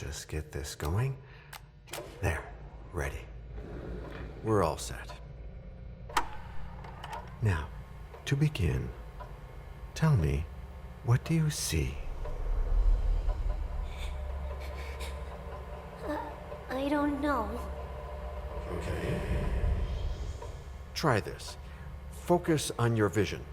just get this going. There, ready. We're all set. Now, to begin, tell me, what do you see? I don't know. Okay. Try this. Focus on your vision.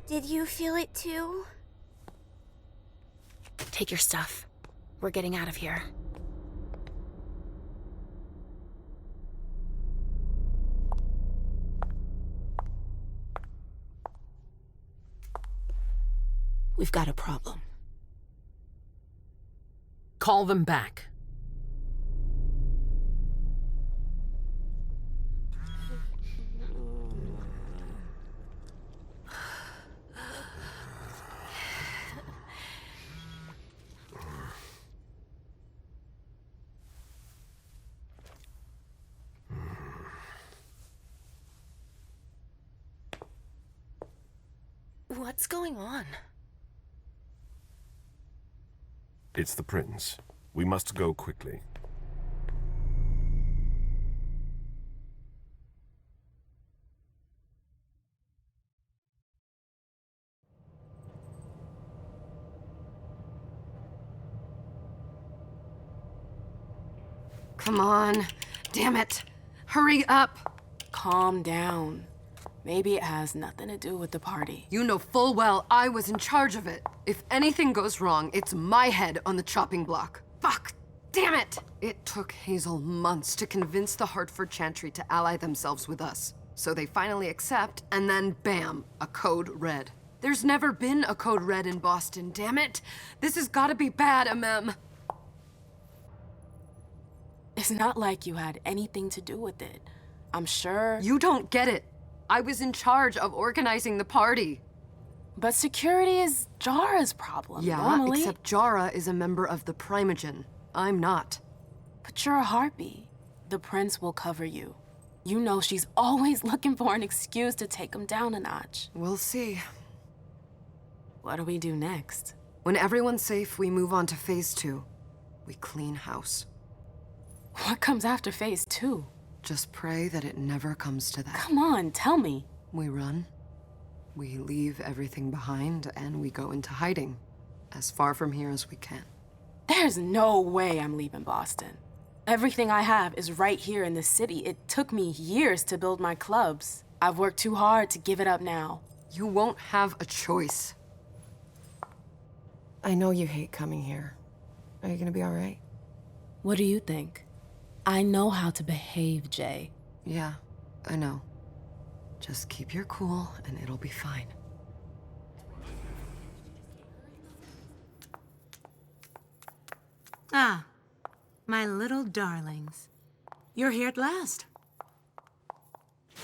Did you feel it too? Take your stuff. We're getting out of here. We've got a problem. Call them back. What's going on? It's the prince. We must go quickly. Come on. Damn it. Hurry up. Calm down. Maybe it has nothing to do with the party. You know full well I was in charge of it. If anything goes wrong, it's my head on the chopping block. Fuck! Damn it! It took Hazel months to convince the Hartford Chantry to ally themselves with us. So they finally accept, and then bam, a code red. There's never been a code red in Boston, damn it! This has gotta be bad, Amem. It's not like you had anything to do with it. I'm sure... You don't get it. I was in charge of organizing the party. But security is Jara's problem, normally. Except Jara is a member of the Primogen. I'm not. But you're a harpy. The prince will cover you. You know she's always looking for an excuse to take him down a notch. We'll see. What do we do next? When everyone's safe, we move on to Phase 2. We clean house. What comes after Phase 2? Just pray that it never comes to that. Come on, tell me. We run. We leave everything behind, and we go into hiding. As far from here as we can. There's no way I'm leaving Boston. Everything I have is right here in the city. It took me years to build my clubs. I've worked too hard to give it up now. You won't have a choice. I know you hate coming here. Are you gonna be all right? What do you think? I know how to behave, Jay. Yeah, I know. Just keep your cool, and it'll be fine. Ah, my little darlings. You're here at last.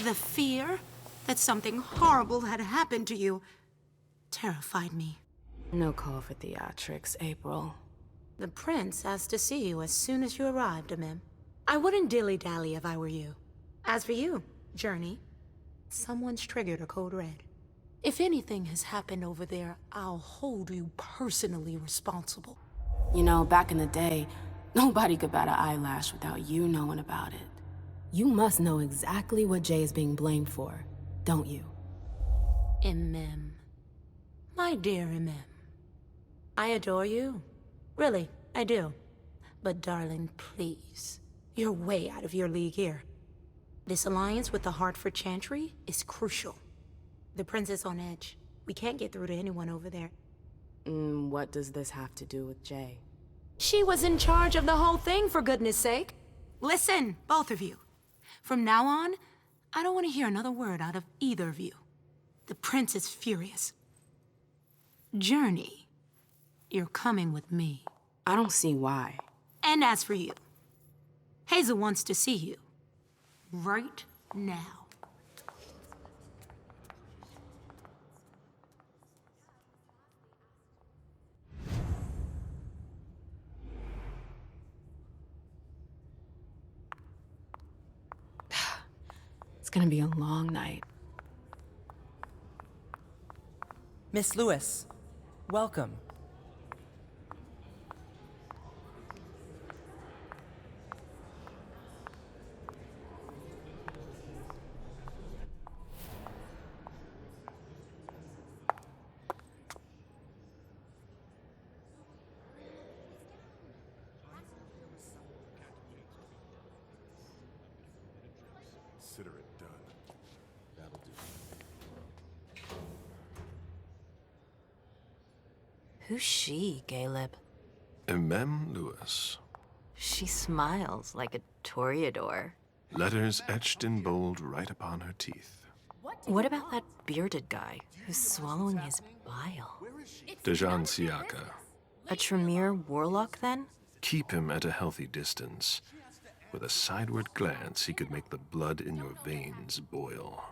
The fear that something horrible had happened to you terrified me. No call for theatrics, April. The prince asked to see you as soon as you arrived, Amem. I wouldn't dilly-dally if I were you. As for you, Journey, someone's triggered a code red. If anything has happened over there, I'll hold you personally responsible. You know, back in the day, nobody could bat an eyelash without you knowing about it. You must know exactly what Jay is being blamed for, don't you? Mem. My dear Mem. I adore you. Really, I do. But darling, please. You're way out of your league here. This alliance with the Hartford Chantry is crucial. The prince is on edge. We can't get through to anyone over there. What does this have to do with Jay? She was in charge of the whole thing, for goodness sake. Listen, both of you. From now on, I don't want to hear another word out of either of you. The prince is furious. Journey, you're coming with me. I don't see why. And as for you, Hazel wants to see you. Right now. It's gonna be a long night. Miss Lewis, welcome. Consider it done. That'll do. Who's she, Caleb? Mem Lewis. She smiles like a toreador. Letters etched in bold right upon her teeth. What about that bearded guy who's swallowing his bile? Dejan Siaka. A Tremere warlock, then? Keep him at a healthy distance. With a sideward glance, he could make the blood in your veins boil.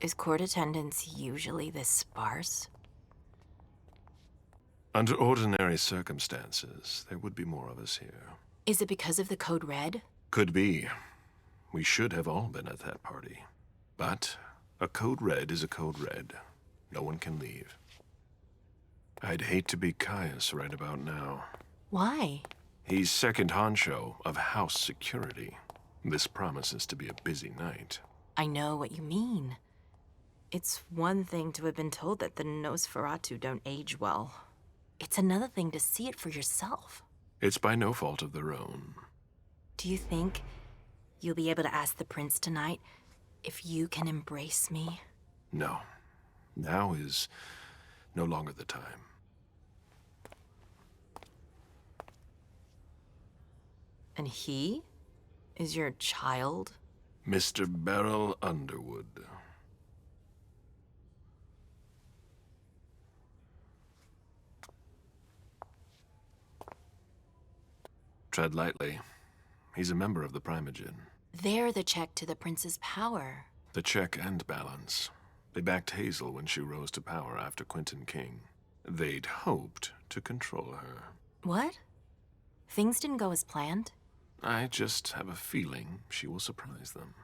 Is court attendance usually this sparse? Under ordinary circumstances, there would be more of us here. Is it because of the Code Red? Could be. We should have all been at that party. But a Code Red is a Code Red. No one can leave. I'd hate to be Caius right about now. Why? He's second honcho of house security. This promises to be a busy night. I know what you mean. It's one thing to have been told that the Nosferatu don't age well. It's another thing to see it for yourself. It's by no fault of their own. Do you think you'll be able to ask the prince tonight if you can embrace me? No. Now is no longer the time. And he is your child? Mr. Beryl Underwood. Tread lightly. He's a member of the Primogen. They're the check to the prince's power. The check and balance. They backed Hazel when she rose to power after Quentin King. They'd hoped to control her. What? Things didn't go as planned? I just have a feeling she will surprise them.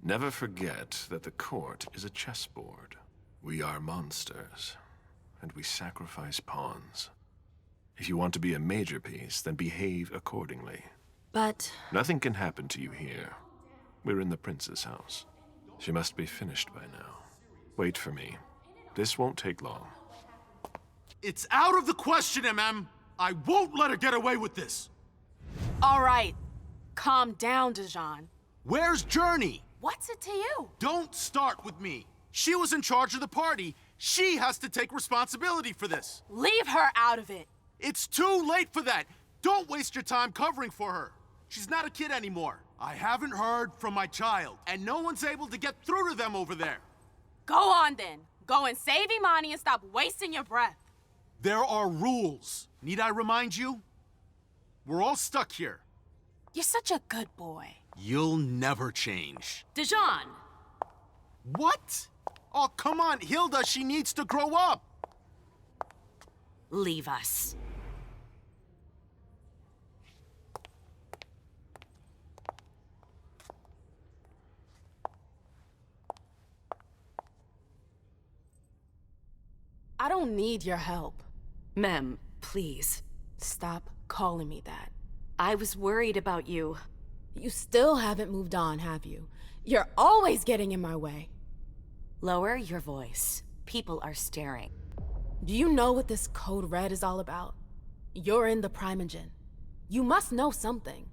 Never forget that the court is a chessboard. We are monsters, and we sacrifice pawns. If you want to be a major piece, then behave accordingly. But Nothing can happen to you here. We're in the prince's house. She must be finished by now. Wait for me. This won't take long. It's out of the question, MM. I won't let her get away with this. All right. Calm down, Dejan. Where's Journey? What's it to you? Don't start with me. She was in charge of the party. She has to take responsibility for this. Leave her out of it. It's too late for that. Don't waste your time covering for her. She's not a kid anymore. I haven't heard from my child, and no one's able to get through to them over there. Go on then. Go and save Imani and stop wasting your breath. There are rules. Need I remind you? We're all stuck here. You're such a good boy. You'll never change. Dejan! What? Oh, come on, Hilda, she needs to grow up. Leave us. I don't need your help. Mem, please. Stop calling me that. I was worried about you. You still haven't moved on, have you? You're always getting in my way. Lower your voice. People are staring. Do you know what this Code Red is all about? You're in the Primogen. You must know something.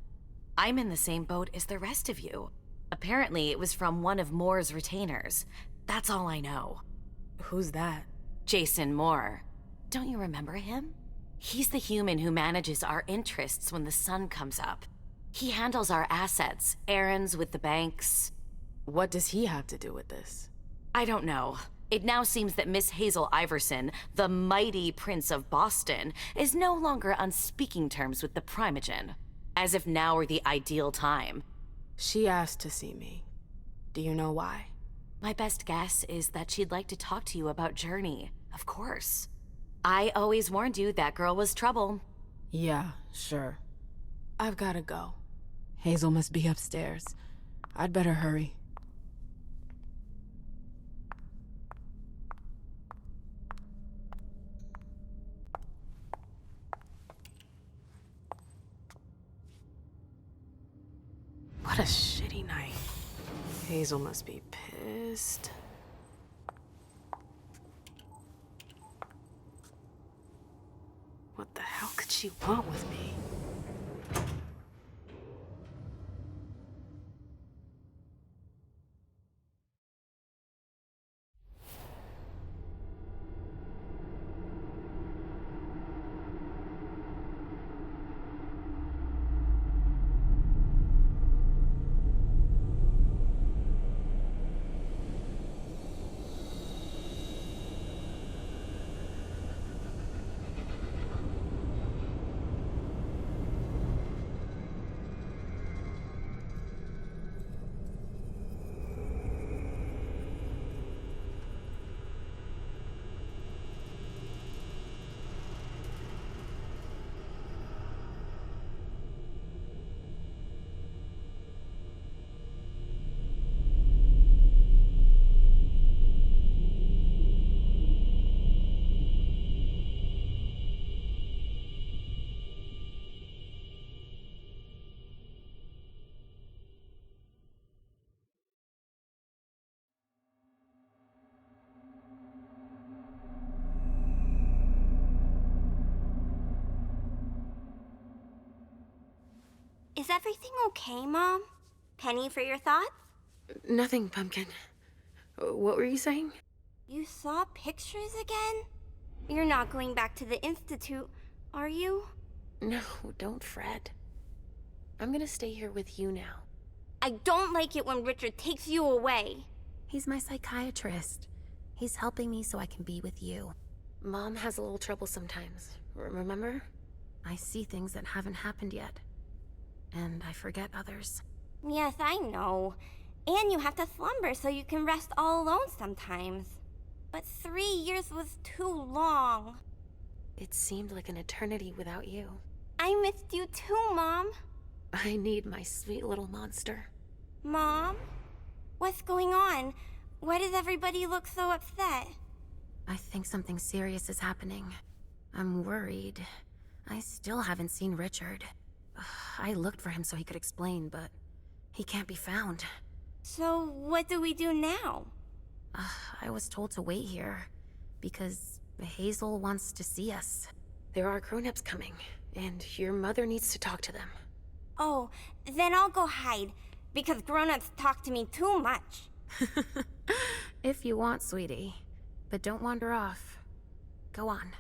I'm in the same boat as the rest of you. Apparently, it was from one of Moore's retainers. That's all I know. Who's that? Jason Moore. Don't you remember him? He's the human who manages our interests when the sun comes up. He handles our assets, errands with the banks. What does he have to do with this? I don't know. It now seems that Miss Hazel Iverson, the mighty Prince of Boston, is no longer on speaking terms with the Primogen. As if now were the ideal time. She asked to see me. Do you know why? My best guess is that she'd like to talk to you about Journey, of course. I always warned you that girl was trouble. Yeah, sure. I've gotta go. Hazel must be upstairs. I'd better hurry. What a shitty night. Hazel must be pissed. What the hell could she want with me? Is everything okay, Mom? Penny for your thoughts? Nothing, Pumpkin. What were you saying? You saw pictures again? You're not going back to the Institute, are you? No, don't fret. I'm gonna stay here with you now. I don't like it when Richard takes you away. He's my psychiatrist. He's helping me so I can be with you. Mom has a little trouble sometimes, remember? I see things that haven't happened yet. And I forget others. Yes, I know. And you have to slumber so you can rest all alone sometimes. But 3 years was too long. It seemed like an eternity without you. I missed you too, Mom. I need my sweet little monster. Mom? What's going on? Why does everybody look so upset? I think something serious is happening. I'm worried. I still haven't seen Richard. I looked for him so he could explain, but he can't be found. So what do we do now? I was told to wait here, because Hazel wants to see us. There are grown-ups coming, and your mother needs to talk to them. Oh, then I'll go hide, because grown-ups talk to me too much. If you want, sweetie. But don't wander off. Go on.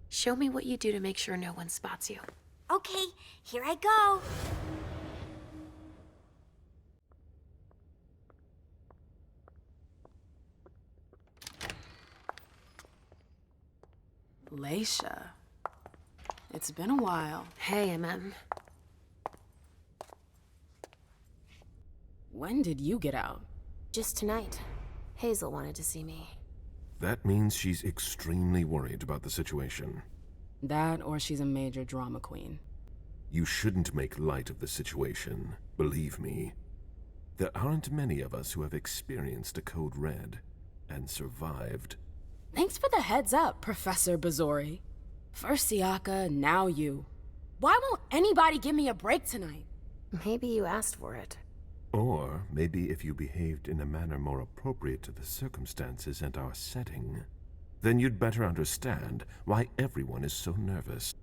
Show me what you do to make sure no one spots you. Okay, here I go. Leisha. It's been a while. Hey, MM. When did you get out? Just tonight. Hazel wanted to see me. That means she's extremely worried about the situation. That, or she's a major drama queen. You shouldn't make light of the situation, believe me. There aren't many of us who have experienced a Code Red and survived. Thanks for the heads up, Professor Bazori. First Siaka, now you. Why won't anybody give me a break tonight? Maybe you asked for it. Or maybe if you behaved in a manner more appropriate to the circumstances and our setting, then you'd better understand why everyone is so nervous.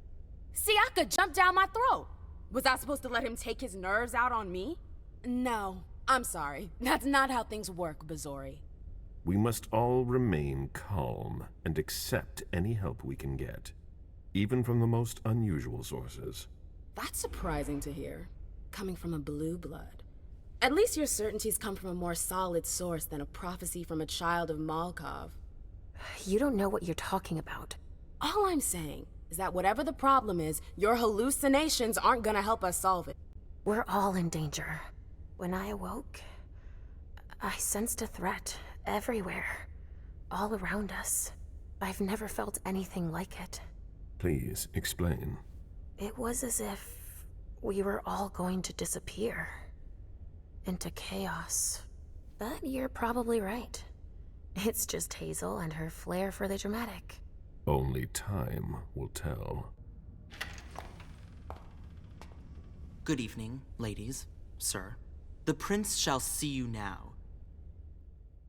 See, I could jump down my throat. Was I supposed to let him take his nerves out on me? No, I'm sorry. That's not how things work, Bazori. We must all remain calm and accept any help we can get, even from the most unusual sources. That's surprising to hear, coming from a blue blood. At least your certainties come from a more solid source than a prophecy from a child of Malkov. You don't know what you're talking about. All I'm saying is that whatever the problem is, your hallucinations aren't gonna help us solve it. We're all in danger. When I awoke, I sensed a threat everywhere, all around us. I've never felt anything like it. Please, explain. It was as if we were all going to disappear. Into chaos. But you're probably right. It's just Hazel and her flair for the dramatic. Only time will tell. Good evening, ladies, sir. The prince shall see you now.